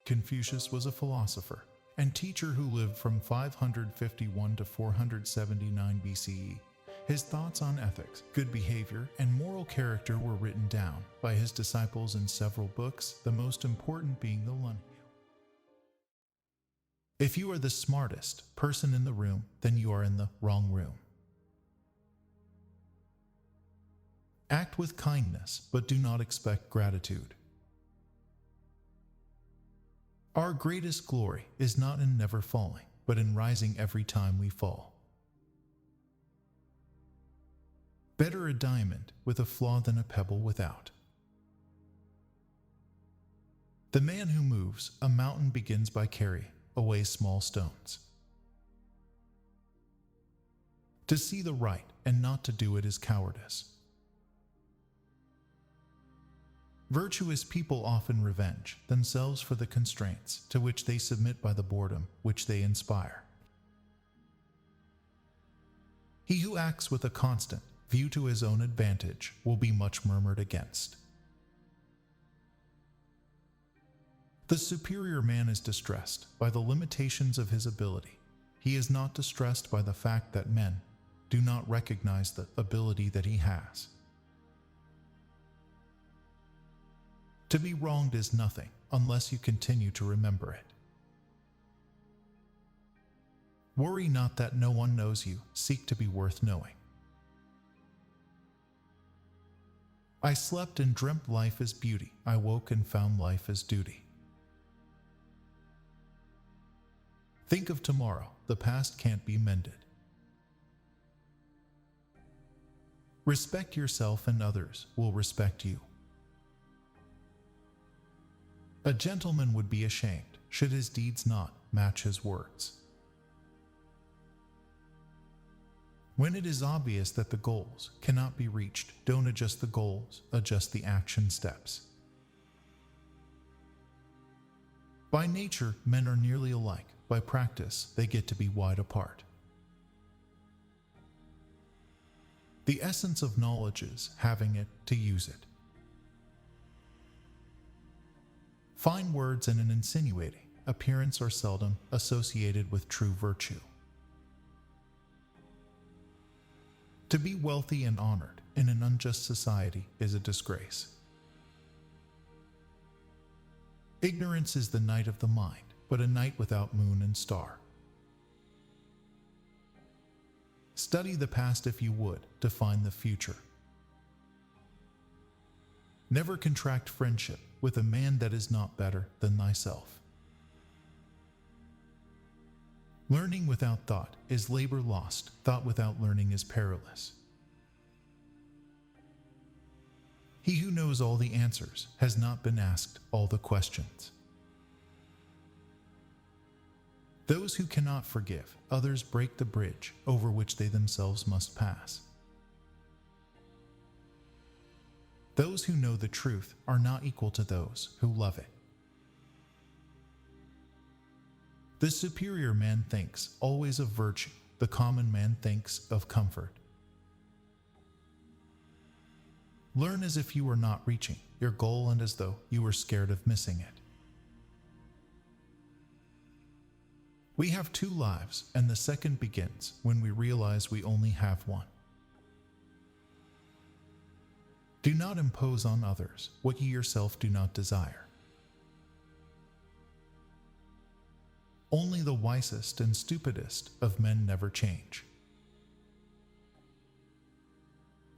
Confucius was a philosopher and teacher who lived from 551 to 479 BCE. His thoughts on ethics, good behavior, and moral character were written down by his disciples in several books, the most important being the One. If you are the smartest person in the room, then you are in the wrong room. Act with kindness, but do not expect gratitude. Our greatest glory is not in never falling, but in rising every time we fall. Better a diamond with a flaw than a pebble without. The man who moves a mountain begins by carrying away small stones. To see the right and not to do it is cowardice. Virtuous people often revenge themselves for the constraints to which they submit by the boredom which they inspire. He who acts with a constant view to his own advantage will be much murmured against. The superior man is distressed by the limitations of his ability. He is not distressed by the fact that men do not recognize the ability that he has. To be wronged is nothing unless you continue to remember it. Worry not that no one knows you, seek to be worth knowing. I slept and dreamt life is beauty, I woke and found life is duty. Think of tomorrow, the past can't be mended. Respect yourself and others will respect you. A gentleman would be ashamed should his deeds not match his words. When it is obvious that the goals cannot be reached, don't adjust the goals, adjust the action steps. By nature, men are nearly alike. By practice, they get to be wide apart. The essence of knowledge is having it to use it. Fine words and an insinuating appearance are seldom associated with true virtue. To be wealthy and honored in an unjust society is a disgrace. Ignorance is the night of the mind, but a night without moon and star. Study the past if you would define the future. Never contract friendship with a man that is not better than thyself. Learning without thought is labor lost. Thought without learning is perilous. He who knows all the answers has not been asked all the questions. Those who cannot forgive others break the bridge over which they themselves must pass. Those who know the truth are not equal to those who love it. The superior man thinks always of virtue, the common man thinks of comfort. Learn as if you were not reaching your goal and as though you were scared of missing it. We have two lives, and the second begins when we realize we only have one. Do not impose on others what ye yourself do not desire. Only the wisest and stupidest of men never change.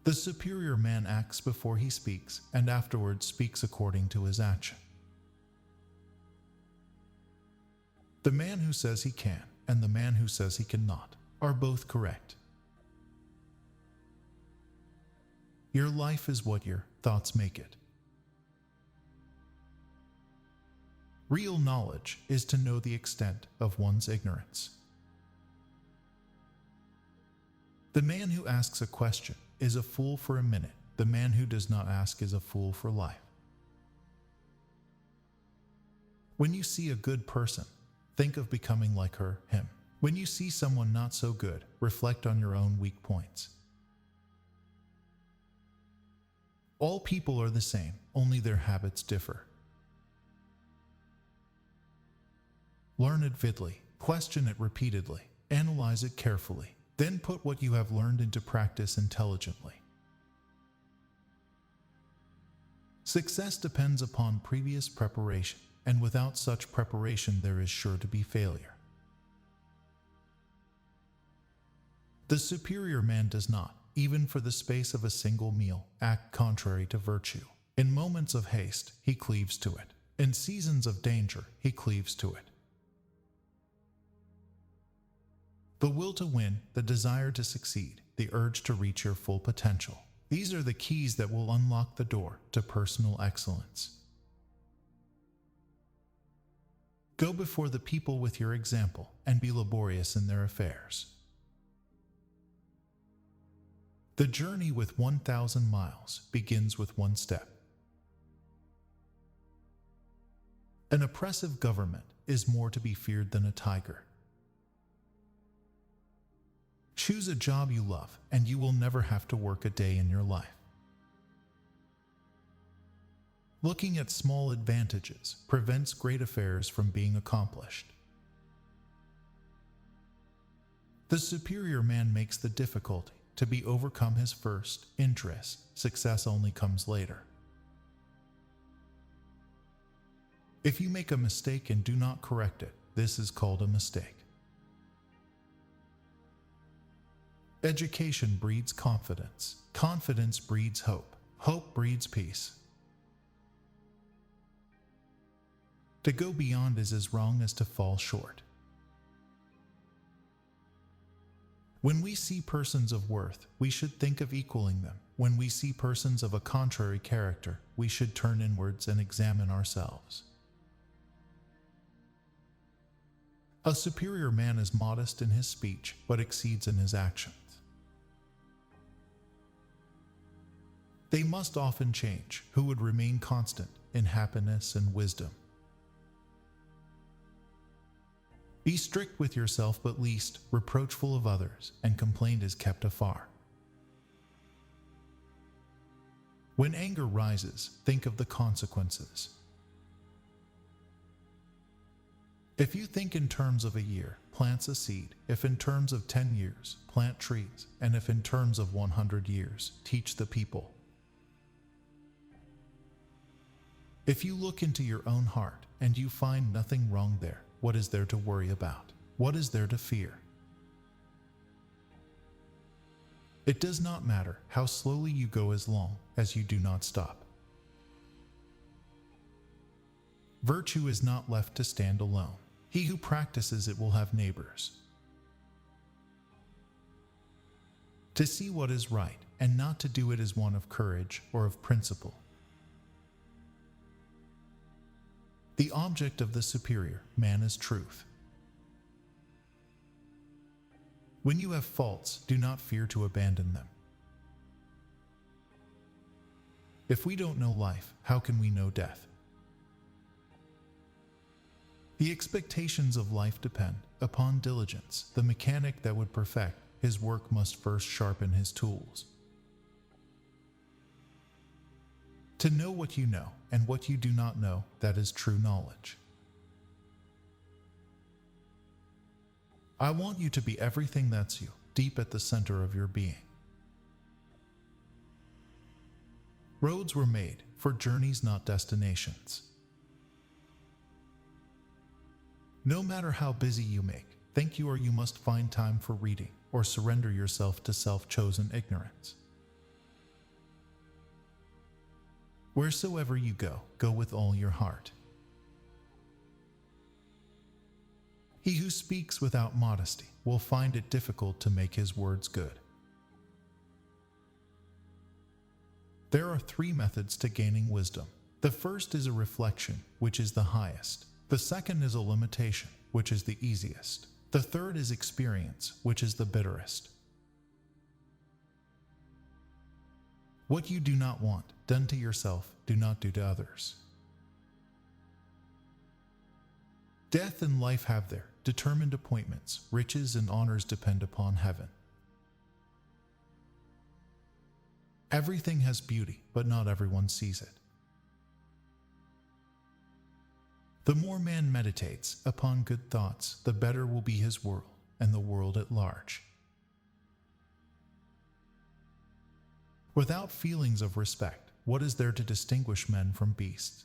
The superior man acts before he speaks, and afterwards speaks according to his action. The man who says he can and the man who says he cannot are both correct. Your life is what your thoughts make it. Real knowledge is to know the extent of one's ignorance. The man who asks a question is a fool for a minute. The man who does not ask is a fool for life. When you see a good person, think of becoming like her, him. When you see someone not so good, reflect on your own weak points. All people are the same, only their habits differ. Learn it vividly, question it repeatedly, analyze it carefully, then put what you have learned into practice intelligently. Success depends upon previous preparation, and without such preparation there is sure to be failure. The superior man does not, even for the space of a single meal, act contrary to virtue. In moments of haste, he cleaves to it. In seasons of danger, he cleaves to it. The will to win, the desire to succeed, the urge to reach your full potential. These are the keys that will unlock the door to personal excellence. Go before the people with your example and be laborious in their affairs. The journey with 1,000 miles begins with one step. An oppressive government is more to be feared than a tiger. Choose a job you love, and you will never have to work a day in your life. Looking at small advantages prevents great affairs from being accomplished. The superior man makes the difficulty to be overcome his first interest. Success only comes later. If you make a mistake and do not correct it, this is called a mistake. Education breeds confidence. Confidence breeds hope. Hope breeds peace. To go beyond is as wrong as to fall short. When we see persons of worth, we should think of equaling them. When we see persons of a contrary character, we should turn inwards and examine ourselves. A superior man is modest in his speech, but exceeds in his actions. They must often change, who would remain constant in happiness and wisdom. Be strict with yourself, but least reproachful of others, and complaint is kept afar. When anger rises, think of the consequences. If you think in terms of a year, plant a seed. If in terms of 10 years, plant trees. And if in terms of 100 years, teach the people. If you look into your own heart and you find nothing wrong there, what is there to worry about? What is there to fear? It does not matter how slowly you go as long as you do not stop. Virtue is not left to stand alone. He who practices it will have neighbors. To see what is right and not to do it is one of courage or of principle. The object of the superior man is truth. When you have faults, do not fear to abandon them. If we don't know life, how can we know death? The expectations of life depend upon diligence. The mechanic that would perfect his work must first sharpen his tools. To know what you know and what you do not know, that is true knowledge. I want you to be everything that's you, deep at the center of your being. Roads were made for journeys, not destinations. No matter how busy you think you are, you must find time for reading or surrender yourself to self-chosen ignorance. Wheresoever you go, go with all your heart. He who speaks without modesty will find it difficult to make his words good. There are 3 methods to gaining wisdom. The first is a reflection, which is the highest. The second is a limitation, which is the easiest. The third is experience, which is the bitterest. What you do not want done to yourself, do not do to others. Death and life have their determined appointments. Riches and honors depend upon heaven. Everything has beauty, but not everyone sees it. The more man meditates upon good thoughts, the better will be his world and the world at large. Without feelings of respect, what is there to distinguish men from beasts?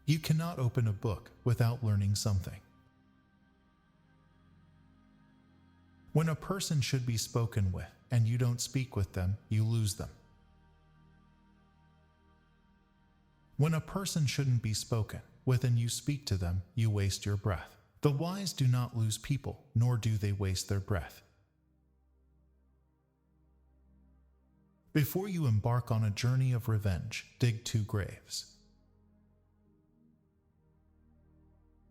You cannot open a book without learning something. When a person should be spoken with and you don't speak with them, you lose them. When a person shouldn't be spoken with and you speak to them, you waste your breath. The wise do not lose people, nor do they waste their breath. Before you embark on a journey of revenge, dig 2 graves.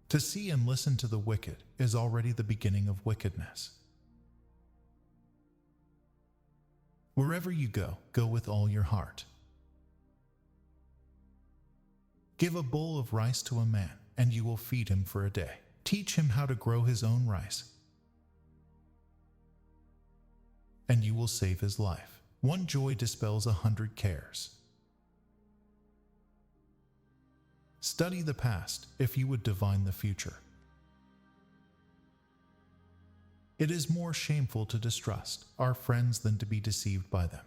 To see and listen to the wicked is already the beginning of wickedness. Wherever you go, go with all your heart. Give a bowl of rice to a man, and you will feed him for a day. Teach him how to grow his own rice, and you will save his life. One joy dispels 100 cares. Study the past if you would divine the future. It is more shameful to distrust our friends than to be deceived by them.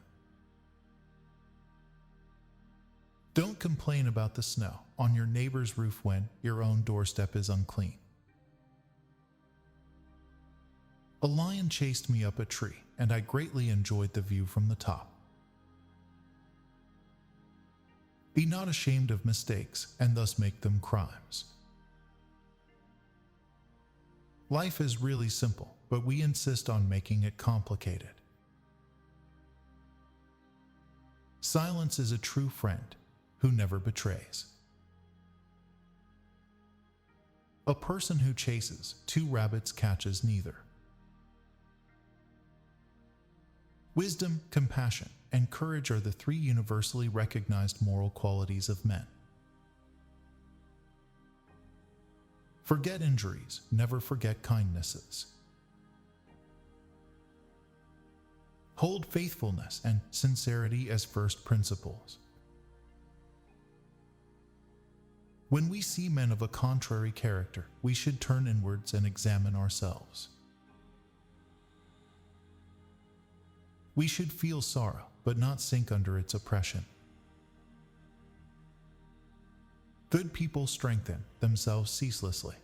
Don't complain about the snow on your neighbor's roof when your own doorstep is unclean. A lion chased me up a tree, and I greatly enjoyed the view from the top. Be not ashamed of mistakes, and thus make them crimes. Life is really simple, but we insist on making it complicated. Silence is a true friend who never betrays. A person who chases 2 rabbits catches neither. Wisdom, compassion, and courage are the 3 universally recognized moral qualities of men. Forget injuries, never forget kindnesses. Hold faithfulness and sincerity as first principles. When we see men of a contrary character, we should turn inwards and examine ourselves. We should feel sorrow, but not sink under its oppression. Good people strengthen themselves ceaselessly,